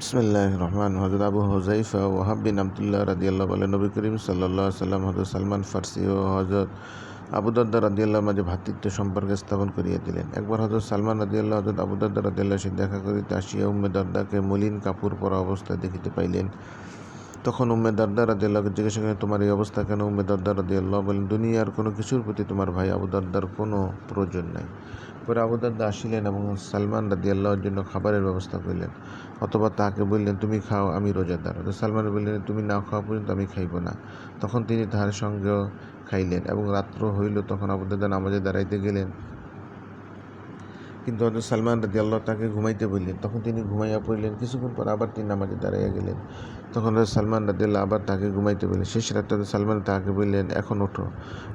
বিসমিল্লাহির রহমান হযরত আবু হুযায়ফা ওয়াহাব বিন আব্দুল্লাহ রাদিয়াল্লাহু বলেন, নবী করিম সাল্লাল্লাহু আলাইহি ওয়াসাল্লাম হযরত সালমান ফারসি ও হযরত আবু দারদা রাদিয়াল্লাহুর মাঝে ভ্রাতৃত্ব সম্পর্ক স্থাপন করিয়া দিলেন। একবার হযরত সালমান রাদিয়াল্লাহু হযরত আবু দারদা রাদিয়াল্লাহুর সাথে দেখা করিতে আসিয়া উম্মে দারদাকে মলিন কাপড় পরা অবস্থায় দেখিতে পাইলেন। তখন উম্মে দারদা রাদিয়াল্লাহুকে জিজ্ঞাসা করেন, তোমার এই অবস্থা কেন? উম্মে দারদা রাদিয়াল্লাহু বলেন, দুনিয়ার কোনো কিছুর প্রতি তোমার ভাই আবু দারদার কোনো প্রয়োজন নাই। পরে আবু দারদা আসিলেন এবং সালমান রাদিয়াল্লাহুর জন্য খাবারের ব্যবস্থা করিলেন। অতঃপর তাহাকে বললেন, তুমি খাও, আমি রোজাদার। সালমান বললেন, তুমি না খাওয়া পর্যন্ত আমি খাইব না। তখন তিনি তাহার সঙ্গেও খাইলেন এবং রাত্র হইল। তখন আবু দারদা নামাজে দাঁড়াইতে গেলেন, কিন্তু হযরত সালমান রাদিয়াল্লাহু তাকে ঘুমাইতে বললেন। তখন তিনি ঘুমাইয়া পড়িলেন। কিছুক্ষণ পর আবার তিনি নামাজে দাঁড়াইয়া গেলেন। তখন হযরত সালমান রাদিয়াল্লাহু আবার তাকে ঘুমাইতে বললেন। শেষ রাত্রে হযরত সালমান তাহাকে বললেন, এখন ওঠো।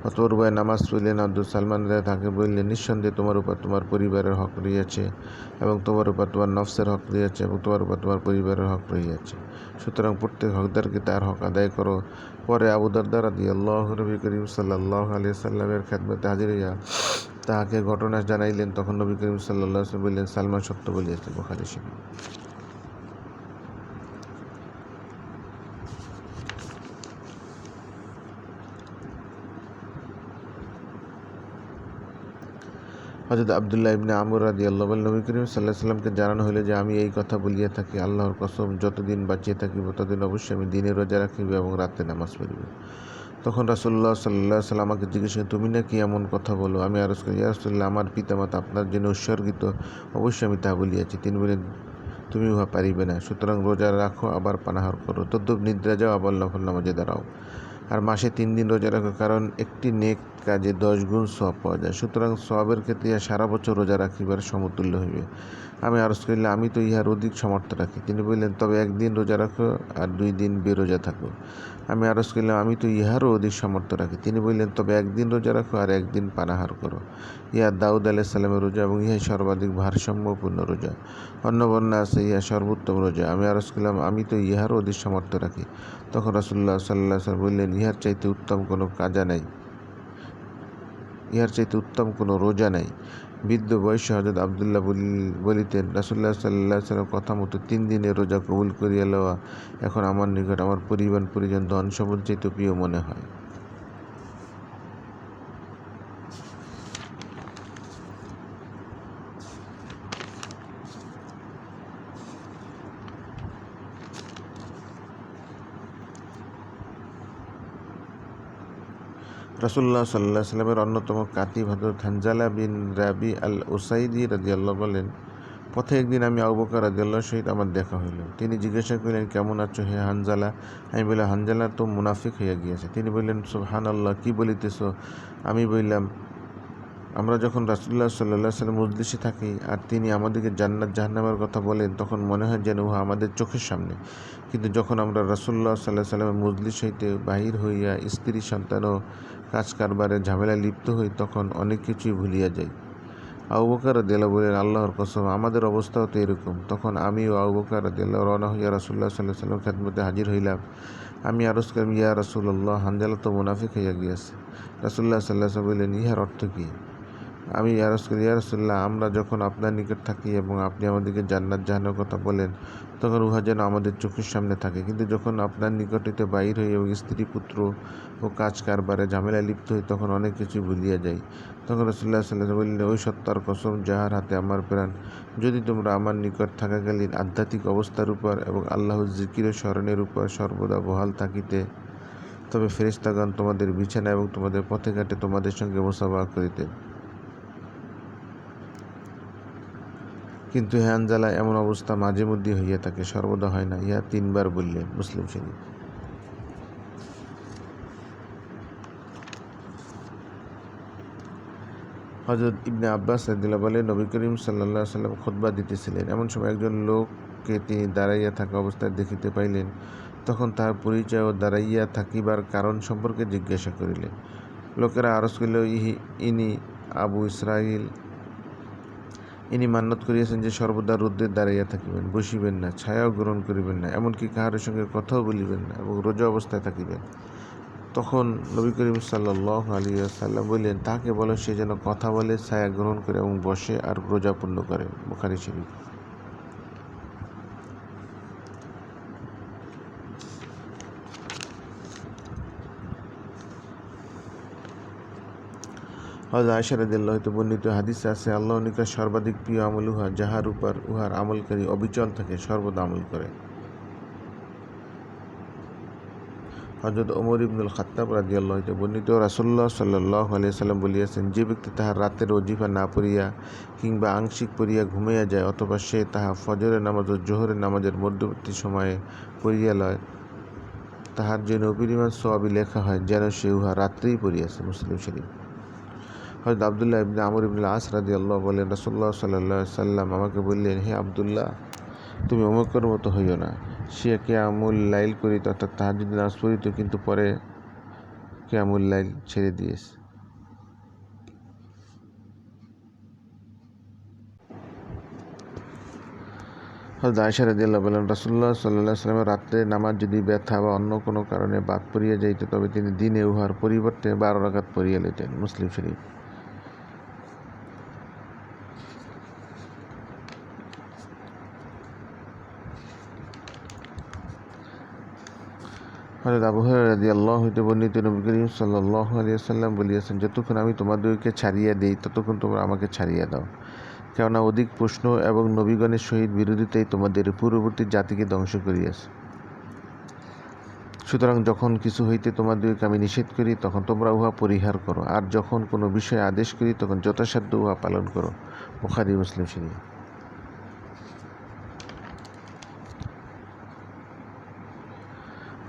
অতঃপর উভয়ে নামাজ পড়িলেন। হযরত সালমান তাহাকে বললেন, নিঃসন্দেহে তোমার উপর তোমার পরিবারের হক রহিয়াছে এবং তোমার উপর তোমার নফসের হক রহিয়াছে এবং তোমার উপর তোমার পরিবারের হক রহিয়াছে। সুতরাং প্রত্যেক হকদারকে তার হক আদায় করো। পরে আবু দারদা রাদিয়াল্লাহু নবী করিম সাল্লাল্লাহু আলাইহি সাল্লামের খেদমতে হাজির হইয়া তাহাকে ঘটনা জানাইলেন। তখন নবী করিম সাল্লাল্লাহু আলাইহি ওয়াসাল্লাম বললেন, সালমান সত্য বলিয়াছে। বুখারী শরীফ। হযরত আব্দুল্লাহ ইবনে আমর রাদিয়াল্লাহু বলেন, নবী করিম সাল্লাল্লাহু আলাইহি ওয়াসাল্লামকে জানানো হইল যে আমি এই কথা বলিয়া থাকি, আল্লাহর কসম, যতদিন বাঁচিয়া থাকিব ততদিন অবশ্যই আমি দিনে রোজা রাখিব এবং রাতে নামাজ পড়িব। তখন রাসূলুল্লাহ সাল্লাল্লাহু আলাইহি ওয়াসাল্লাম আমাকে জিজ্ঞেস করেন, তুমি নাকি এমন কথা বলো? আমি আরজ করি, ইয়া রাসূলুল্লাহ, আমার পিতামাতা আপনার জন্য উৎসর্গিত, অবশ্যই আমি তাহা বলিয়াছি। তিনি বলেন, তুমি উহা পারিবে না। সুতরাং রোজা রাখো, আবার পানাহার করো, তদ্রূপ নিদ্রা যাও, আবার নফল নামাজে দাঁড়াও। আর মাসে 3 দিন রোজা রাখো, কারণ একটি নেক কাজে 10 গুণ সওয়াব পাওয়া যায়। সুতরাং সওয়াবের ক্ষেত্রে ইহা সারা বছর রোজা রাখিবার সমতুল্য হইবে। আমি আরজ করিলাম, আমি তো ইহার অধিক সামর্থ্য রাখি। তিনি বললেন, তবে 1 দিন রোজা রাখো আর 2 দিন বেরোজা থাকো। আমি আরজ করিলাম, আমি তো ইহারও অধিক সামর্থ্য রাখি। তিনি বললেন, তবে 1 দিন রোজা রাখো আর 1 দিন পানাহার করো। ইহা দাউদ আলাইহিস সালামের রোজা এবং ইহাই সর্বাধিক ভারসাম্যপূর্ণ রোজা। অন্য বর্ণনা আছে, ইহা সর্বোত্তম রোজা। আমি আরজ করিলাম, আমি তো ইহারও অধিক সামর্থ্য রাখি। তখন রাসূলুল্লাহ সাল্লাল্লাহু আলাইহি ওয়াসাল্লাম বললেন, ইহার চাইতে উত্তম কোনো কাজা নাই, ইহার চাইতে উত্তম কোনো রোজা নাই। বৃদ্ধ বয়সে হযরত আব্দুল্লাহ বলিতেন, রাসূলুল্লাহ সাল্লাল্লাহু আলাইহি ওয়াসাল্লাম কথা মতো 3 দিনের রোজা কবুল করিয়া লওয়া এখন আমার নিকট আমার পরিজন ধন সম্পদ চাইতে প্রিয় মনে হয়। রাসূলুল্লাহ সাল্লাল্লাহু আলাইহি ওয়াসাল্লামের অন্যতম কাতিব হযরত হানজালা বিন রাবি আল উসাইদি রাদিয়াল্লাহু বলেন, পথে একদিন আমি আবু বকর রাদিয়াল্লাহুর সহিত আমার দেখা হইল। তিনি জিজ্ঞাসা করিলেন, কেমন আছো হে হানজালা? আমি বললাম, হানজালা তো মুনাফিক হইয়া গিয়াছে। তিনি বললেন, সুবহানাল্লাহ, কি বলিতেছ? আমি বললাম, আমরা যখন রাসূলুল্লাহ সাল্লাল্লাহু আলাইহি ওয়াসাল্লাম মজলিসে থাকি আর তিনি আমাদেরকে জান্নাত জাহান্নামের কথা বলেন, তখন মনে হয় যেন উহা আমাদের চোখের সামনে। কিন্তু যখন আমরা রাসূলুল্লাহ সাল্লাল্লাহু আলাইহি ওয়াসাল্লামের মজলিস হইতে বাহির হইয়া স্ত্রী সন্তান ও কাজ কারবারের ঝামেলায় লিপ্ত হই, তখন অনেক কিছুই ভুলিয়া যাই। আবু বকর রাদিয়াল্লাহু বলেন, আল্লাহর কসম, আমাদের অবস্থাও তো এরকম। তখন আমি ও আবু বকর রাদিয়াল্লাহু রওনা হইয়া রাসূলুল্লাহ সাল্লাল্লাহু আলাইহি ওয়াসাল্লামের খেদমতে হাজির হইলাম। আমি আরজ করলাম, ইয়া রাসূলুল্লাহ, হানজালা তো মুনাফিক হইয়া গিয়াছে। রাসূলুল্লাহ সাল্লাল্লাহু আলাইহি ওয়াসাল্লাম বললেন, ইহার অর্থ কি? আমি আরজ করি, ইয়া রাসূলুল্লাহ, আমরা যখন আপনার নিকট থাকি এবং আপনি আমাদেরকে জান্নাত জাহান্নামের কথা বলেন, তখন উহা যেন আমাদের চোখের সামনে থাকে। কিন্তু যখন আপনার নিকট হইতে বাহির হই এবং স্ত্রী পুত্র ও কাজ কারবারে ঝামেলায় লিপ্ত হই, তখন অনেক কিছু ভুলিয়া যাই। তখন রাসূলুল্লাহ সাল্লাল্লাহু আলাইহি ওয়াসাল্লাম বললেন, ওই সত্তার কসম যাহার হাতে আমার প্রাণ, যদি তোমরা আমার নিকট থাকাকালীন আধ্যাত্মিক অবস্থার উপর এবং আল্লাহর জিকির ও স্মরণের উপর সর্বদা বহাল থাকিতে, তবে ফেরেশতাগণ তোমাদের বিছানা এবং তোমাদের পথে ঘাটে তোমাদের সঙ্গে মুসাফাহা করিতেন। কিন্তু হে হানজালা, এমন অবস্থা মাঝে মধ্যে হইয়া থাকে, সর্বদা হয় না। ইহা 3 বার বললেন। মুসলিম শরীফ। হযরত ইবনে আব্বাস রাদিয়াল্লাহু বলেন, নবী করিম সাল্লাল্লাহু আলাইহি ওয়াসাল্লাম খুতবা দিতেছিলেন। এমন সময় একজন লোককে তিনি দাঁড়াইয়া থাকা অবস্থায় দেখিতে পাইলেন। তখন তাহার পরিচয় ও দাঁড়াইয়া থাকিবার কারণ সম্পর্কে জিজ্ঞাসা করিলেন। লোকেরা আরজ করিল, ইনি আবু ইসরাঈল। ইনি মান্যত করিয়াছেন যে সর্বদা রৌদ্রে দাঁড়াইয়া থাকিবেন, বসিবেন না, ছায়াও গ্রহণ করিবেন না, এমনকি কাহারও সঙ্গে কথাও বলিবেন না এবং রোজা অবস্থায় থাকিবেন। তখন নবী করিম সাল্লাল্লাহু আলাইহি ওয়াসাল্লাম বললেন, তাহাকে বলো সে যেন কথা বলে, ছায়া গ্রহণ করে এবং বসে আর রোজা পূর্ণ করে। বুখারী শরীফ। হযরত আয়েশা রাদিয়াল্লাহু হইতে বর্ণিত হাদিসে আছে, আল্লাহর নিকট সর্বাধিক প্রিয় আমল উহা যাহার উপর উহার আমলকারী অবিচল থাকে, সর্বদা আমল করে। হযরত ওমর ইবনুল খাত্তাব রাদিয়াল্লাহু হইতে বর্ণিত, রাসূলুল্লাহ সাল্লাল্লাহু আলাইহি ওয়াসাল্লাম বলিয়াছেন, যে ব্যক্তি তাহার রাতের ওজিফা না পড়িয়া কিংবা আংশিক পড়িয়া ঘুমাইয়া যায়, অথবা সে তাহা ফজরের নামাজ ও জোহরের নামাজের মধ্যবর্তী সময়ে পড়িয়া লয়, তাহার জন্য অপরিমাণ সওয়াবই লেখা হয়, যেন সে উহা রাত্রেই পড়িয়াছে। মুসলিম শরীফ। হযরত আব্দুল্লাহ ইবনে আমর ইবনুল আস রাদিয়াল্লাহু বলেন, রাসূলুল্লাহ সাল্লাল্লাহু আলাইহি ওয়াসাল্লাম আমাকে বললেন, হে আব্দুল্লাহ, তুমি অমুকের মতো হইও না। সে কিয়ামুল লাইল করিত, অর্থাৎ তাহাজ্জুদ নামাজ পড়িত, কিন্তু পরে কিয়ামুল লাইল ছেড়ে দিয়েছে। হযরত আয়েশা রাদিয়াল্লাহু বলেন, রাসূলুল্লাহ সাল্লাল্লাহু আলাইহি ওয়াসাল্লামের রাত্রে নামাজ যদি ব্যথা বা অন্য কোনো কারণে বাদ পড়িয়া যাইত, তবে তিনি দিনে উহার পরিবর্তে 12 রাকাত পড়িয়া লইতেন। মুসলিম শরীফ। হযরত আবু হুরায়রা রাদিয়াল্লাহু হইতে বর্ণিত, নবী করিম সাল্লাল্লাহু আলাইহি ওয়াসাল্লাম বলিয়াছেন, যতক্ষণ আমি তোমাদেরকে ছাড়িয়া দেই, ততক্ষণ তোমরা আমাকে ছাড়িয়া দাও। কেননা অধিক প্রশ্ন এবং নবীগণের সহিত বিরোধিতাই তোমাদের পূর্ববর্তী জাতিকে ধ্বংস করিয়াছে। সুতরাং যখন কিছু হইতে তোমাদেরকে আমি নিষেধ করি, তখন তোমরা উহা পরিহার করো, আর যখন কোনো বিষয়ে আদেশ করি, তখন যথাসাধ্য উহা পালন করো। বুখারী, মুসলিম শরীফ।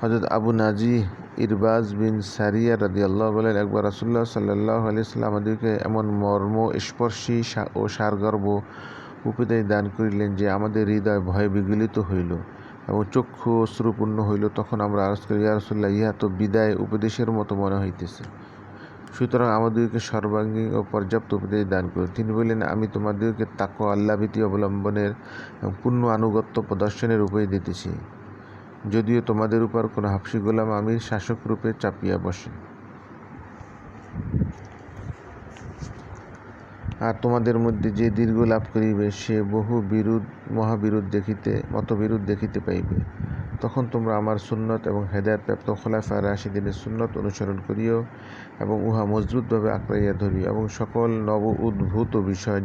হযরত আবু নাজিহ ইরবাজ বিন সারিয়া রাদিয়াল্লাহু বলেন, একবার রাসূলুল্লাহ সাল্লাল্লাহু আলাইহি ওয়াসাল্লাম আমাদেরকে এমন মর্মস্পর্শী ও সারগর্ভ উপদেশ দান করিলেন যে আমাদের হৃদয় ভয়ে বিগলিত হইল এবং চক্ষু অশ্রুপূর্ণ হইল। তখন আমরা আরজ করি, ইয়া রাসূলুল্লাহ, ইহা তো বিদায় উপদেশের মতো মনে হইতেছে। সুতরাং আমাদেরকে সর্বাঙ্গীন ও পর্যাপ্ত উপদেশ দান করুন। তিনি বললেন, আমি তোমাদেরকে তাকওয়া, আল্লাহভীতি অবলম্বনের এবং পূর্ণ আনুগত্য প্রদর্শনের উপদেশ দিতেছি, যদিও তোমাদের উপর কোনো হাবশী গোলাম আমির শাসকরূপে চাপিয়া বসে, আর তোমাদের মধ্যে যে দীর্ঘ লাভ করিবে, সে বহু মতবিরোধ দেখিতে পাইবে। তখন তোমরা আমার সুন্নত এবং হেদায়েতপ্রাপ্ত খোলাফায়ে রাশিদিনের সুন্নত অনুসরণ করিও এবং উহা মজবুতভাবে আঁকড়াইয়া ধরিও এবং সকল নব উদ্ভূত বিষয়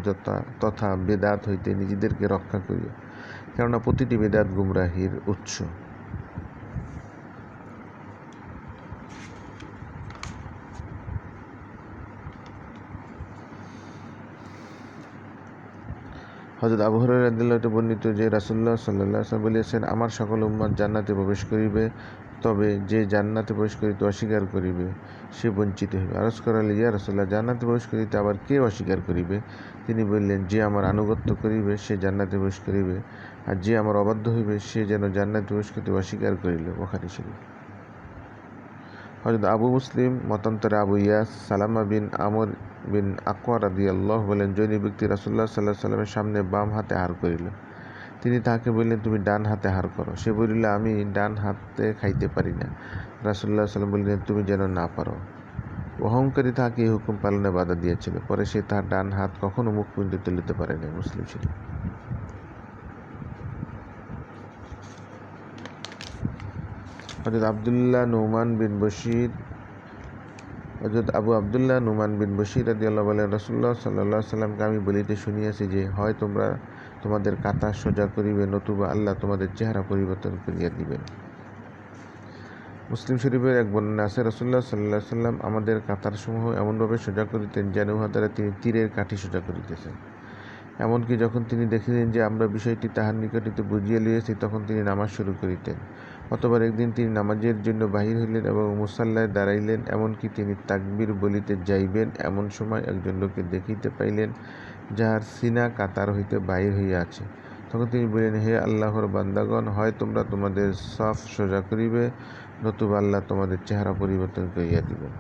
তথা বেদাত হইতে নিজেদেরকে রক্ষা করিও, কেননা প্রতিটি বেদাত গুমরাহির উৎস। হযরত আবু হুরায়রা রাদিয়াল্লাহু আনহু বর্ণিত যে রাসূলুল্লাহ সাল্লাল্লাহু আলাইহি ওয়াসাল্লাম বলিয়াছেন, আমার সকল উম্মত জান্নাতে প্রবেশ করিবে, তবে যে জান্নাতে প্রবেশ করিতে অস্বীকার করিবে সে বঞ্চিত হইবে। আরজ করা হল, ইয়া রাসূলুল্লাহ, জান্নাতে প্রবেশ করিতে আবার কে অস্বীকার করিবে? তিনি বললেন, যে আমার আনুগত্য করিবে সে জান্নাতে প্রবেশ করিবে, আর যে আমার অবাধ্য হইবে সে যেন জান্নাতে প্রবেশ করিতে অস্বীকার করিল। বুখারী শরীফ। হযরত আবু মুসলিম মতান্তরে আবু ইয়াস সালামা বিন আমর বিন আকওয়া রাদিয়াল্লাহু বলেন, জৈনী ব্যক্তি রাসূলুল্লাহ সাল্লাল্লাহু আলাইহি ওয়াসাল্লামের সামনে বাম হাতে আহার করিল। তিনি তাহাকে বললেন, তুমি ডান হাতে আহার করো। সে বলিল, আমি ডান হাতে খাইতে পারি না। রাসূলুল্লাহ সাল্লাল্লাহু আলাইহি ওয়াসাল্লাম বললেন, তুমি যেন না পারো। অহংকারী তাহাকে এই হুকুম পালনে বাধা দিয়েছিল। পরে সে তাহার ডান হাত কখনো মুখ পর্যন্ত তুলিতে পারে নাই। মুসলিম শরীফ। হযরত আবু আব্দুল্লাহ নুমান বিন বশীর রাদিয়াল্লাহু বলেন, রাসূলুল্লাহ সাল্লাল্লাহু আলাইহি ওয়াসাল্লামকে আমি বলিতে শুনিয়াছি যে, হয় তোমরা তোমাদের কাতার সোজা করিবে, নতুবা আল্লাহ তোমাদের চেহারা পরিবর্তন করিয়া দিবেন। মুসলিম শরীফের এক বর্ণনা আছে, রাসূলুল্লাহ সাল্লাল্লাহু আলাইহি ওয়াসাল্লাম আমাদের কাতারসমূহ এমনভাবে সোজা করিতেন যেন উহা দ্বারা তিনি তীরের কাঠি সোজা করিতেছেন। এমনকি যখন তিনি দেখিলেন যে আমরা বিষয়টি তাহার নিকটিতে বুঝিয়া লইয়াছি, তখন তিনি নামাজ শুরু করিতেন। অতঃপর একদিন তিনি নামাজের জন্য বাহির হইলেন এবং মুসাল্লায় দাঁড়াইলেন। এমনকি তিনি তাকবীর বলিতে যাইবেন, এমন সময় একজন লোককে দেখিতে পাইলেন, যাহার সিনা কাতার হইতে বাহির হইয়া আছে। তখন তিনি বলিলেন, হে আল্লাহর বান্দাগণ, হয় তোমরা তোমাদের সফ সোজা করিবে, নতুবা আল্লাহ তোমাদের চেহারা পরিবর্তন করিয়া দিবেন।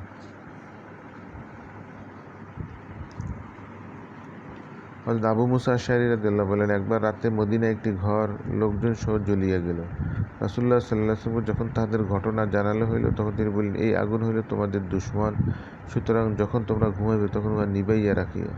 হযরত আবু মুসা আশআরী রাদিয়াল্লাহু বলেন, একবার রাতে মদিনায় একটি ঘর লোকজন সহ জ্বলিয়া গেল। রাসূলুল্লাহ সাল্লাল্লাহু আলাইহি ওয়াসাল্লাম যখন তাহাদের ঘটনা জানানো হইল, তখন তিনি বললেন, এই আগুন হইল তোমাদের দুশমন, সুতরাং যখন তোমরা ঘুমাইবে তখন উহা নিবাইয়া রাখিও।